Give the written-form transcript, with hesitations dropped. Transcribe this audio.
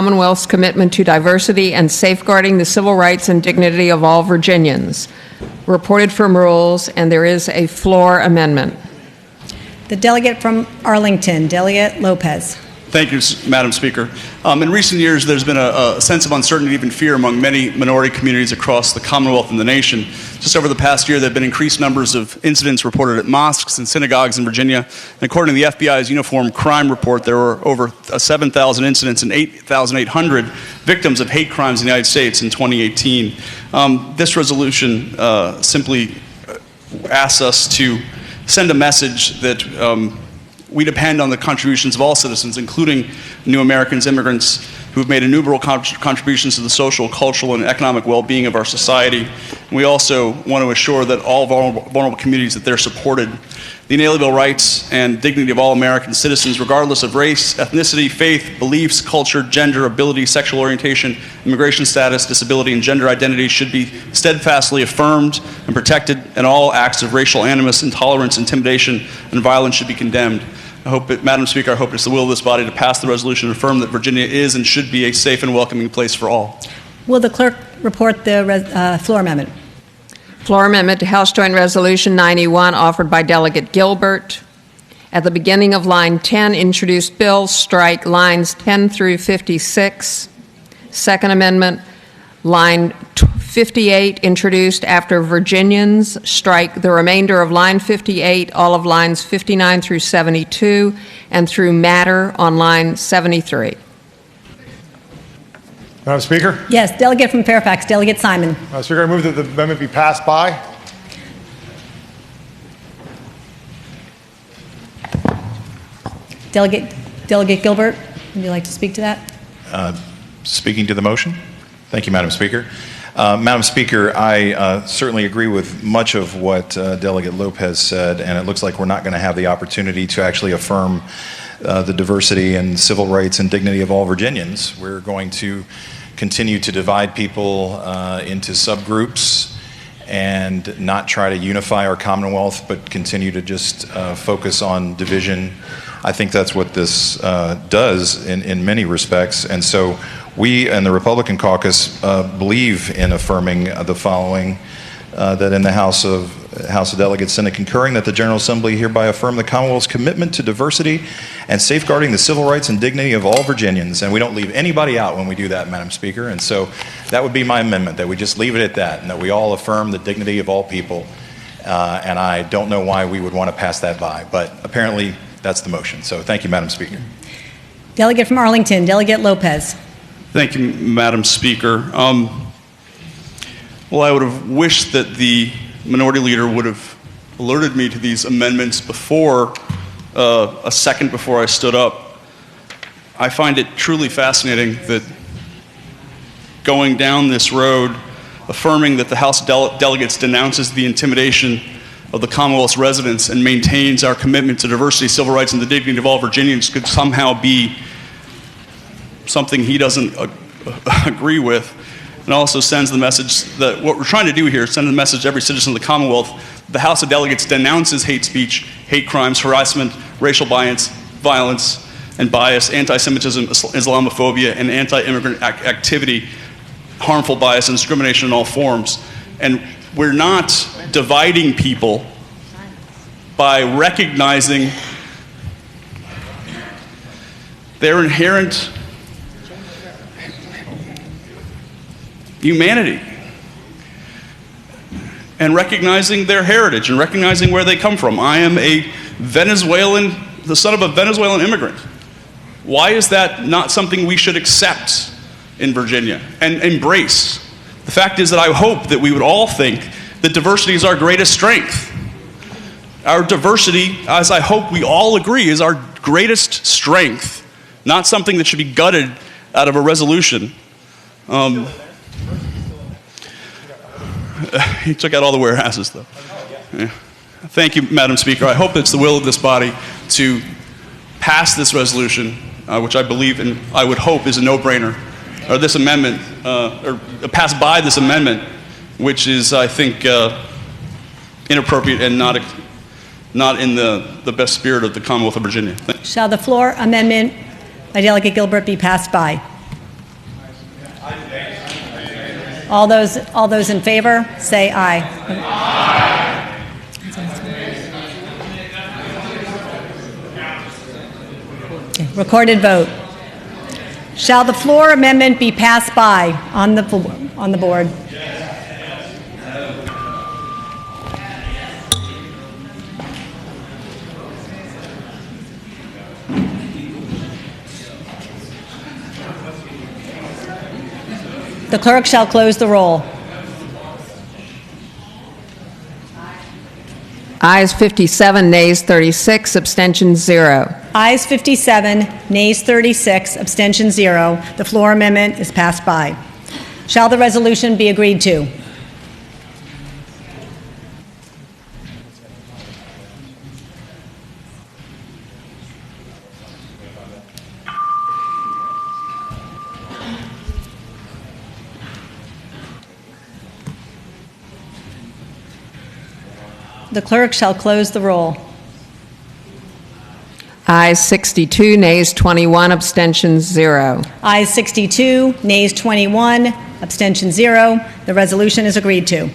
Commonwealth's commitment to diversity and safeguarding the civil rights and dignity of all Virginians. Reported from rules, and there is a floor amendment. The delegate from Arlington, Delegate Lopez. Thank you, Madam Speaker. In recent years, there's been a sense of uncertainty, even fear, among many minority communities across the Commonwealth and the nation. Just over the past year, there have been increased numbers of incidents reported at mosques and synagogues in Virginia. And according to the FBI's Uniform Crime Report, there were over 7,000 incidents and 8,800 victims of hate crimes in the United States in 2018. This resolution simply asks us to send a message that we depend on the contributions of all citizens, including new Americans, immigrants, who have made innumerable contributions to the social, cultural, and economic well-being of our society. And we also want to assure that all vulnerable communities, that they're supported. The inalienable rights and dignity of all American citizens, regardless of race, ethnicity, faith, beliefs, culture, gender, ability, sexual orientation, immigration status, disability, and gender identity, should be steadfastly affirmed and protected, and all acts of racial animus, intolerance, intimidation, and violence should be condemned. Madam Speaker, I hope it's the will of this body to pass the resolution and affirm that Virginia is and should be a safe and welcoming place for all. Will the clerk report the floor amendment? Floor amendment to House Joint Resolution 91, offered by Delegate Gilbert. At the beginning of line 10, introduced bill, strike lines 10 through 56. Second amendment, line 58, introduced after Virginians, strike the remainder of line 58, all of lines 59 through 72, and through matter on line 73. Madam Speaker? Yes, delegate from Fairfax, Delegate Simon. Madam Speaker, I move that the amendment be passed by. Delegate Gilbert, would you like to speak to that? Speaking to the motion. Thank you, Madam Speaker. Madam Speaker, I certainly agree with much of what Delegate Lopez said, and it looks like we're not going to have the opportunity to actually affirm the diversity and civil rights and dignity of all Virginians. We're going to continue to divide people into subgroups and not try to unify our Commonwealth, but continue to just focus on division. I think that's what this does in many respects. And so we and the Republican caucus believe in affirming the following, that in the House of Delegates, Senate concurring, that the General Assembly hereby affirm the Commonwealth's commitment to diversity and safeguarding the civil rights and dignity of all Virginians. And we don't leave anybody out when we do that, Madam Speaker. And so that would be my amendment, that we just leave it at that, and that we all affirm the dignity of all people. And I don't know why we would want to pass that by, but apparently that's the motion. So thank you, Madam Speaker. Delegate from Arlington, Delegate Lopez. Thank you, Madam Speaker. Well, I would have wished that the minority leader would have alerted me to these amendments before, a second before I stood up. I find it truly fascinating that going down this road, affirming that the House of Delegates denounces the intimidation of the Commonwealth's residents and maintains our commitment to diversity, civil rights, and the dignity of all Virginians, could somehow be something he doesn't agree with, and also sends the message that what we're trying to do here is send the message to every citizen of the Commonwealth. The House of Delegates denounces hate speech, hate crimes, harassment, racial bias, violence and bias, anti-Semitism, Islamophobia, and anti-immigrant activity, harmful bias and discrimination in all forms. And we're not dividing people by recognizing their inherent humanity and recognizing their heritage and recognizing where they come from. I am the son of a Venezuelan immigrant. Why is that not something we should accept in Virginia and embrace? The fact is that I hope that we would all think that diversity is our greatest strength. Our diversity, as I hope we all agree, is our greatest strength, not something that should be gutted out of a resolution. He took out all the warehouses, though. Yeah. Thank you, Madam Speaker. I hope it's the will of this body to pass this resolution, which I believe and I would hope is a no-brainer, or this amendment, or pass by this amendment, which is, I think, inappropriate and not in the best spirit of the Commonwealth of Virginia. Shall the floor amendment by Delegate Gilbert be passed by? All those in favor, say aye. Okay, recorded vote. Shall the floor amendment be passed by on the board? The clerk shall close the roll. Ayes 57, nays 36, abstentions 0. Ayes 57, nays 36, abstention 0. The floor amendment is passed by. Shall the resolution be agreed to? The clerk shall close the roll. Ayes 62, nays 21, abstentions 0. Ayes 62, nays 21, abstention 0. The resolution is agreed to.